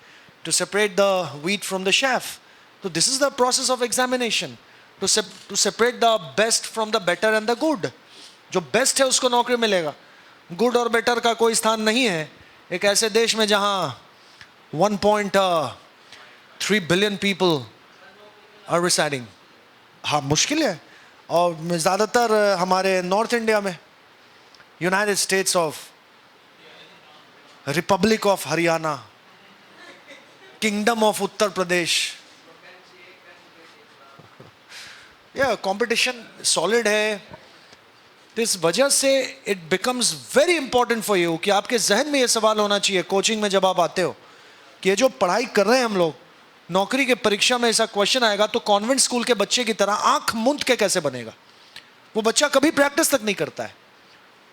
to separate the wheat from the chaff. तो this is the process of examination, to separate the best from the better and the good. जो बेस्ट है उसको नौकरी मिलेगा, गुड और बेटर का कोई स्थान नहीं है एक ऐसे देश में जहां 1.3 बिलियन पीपल आर रिसाइडिंग। हाँ, मुश्किल है। और ज़्यादातर हमारे नॉर्थ इंडिया में, United States of, republic of Haryana, kingdom of Uttar Pradesh, यह कंपटीशन सॉलिड है। तो इस वजह से it becomes very important for you कि आपके जहन में यह सवाल होना चाहिए कोचिंग में जब आप आते हो कि ये जो पढ़ाई कर रहे हैं हम लोग, नौकरी के परीक्षा में ऐसा क्वेश्चन आएगा तो कॉन्वेंट स्कूल के बच्चे की तरह आंख मूंद के कैसे बनेगा। वो बच्चा कभी प्रैक्टिस तक नहीं करता है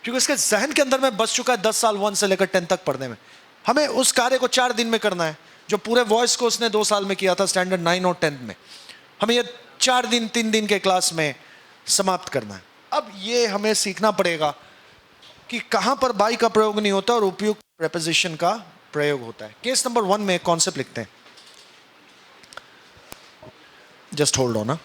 क्योंकि उसके जहन के अंदर में बस चुका है 10 साल 1 से लेकर 10 तक पढ़ने में। हमें उस कार्य को 4 दिन में करना है जो पूरे वॉइस को उसने 2 साल में किया था स्टैंडर्ड 9 और 10 में। हमें ये 4 दिन 3 दिन के क्लास में समाप्त करना है। अब ये हमें सीखना पड़ेगा कि कहां पर बाई का प्रयोग नहीं होता और उपयुक्त प्रेपोजिशन का प्रयोग होता है। केस नंबर 1 में कॉन्सेप्ट लिखते हैं, जस्ट होल्ड ऑन।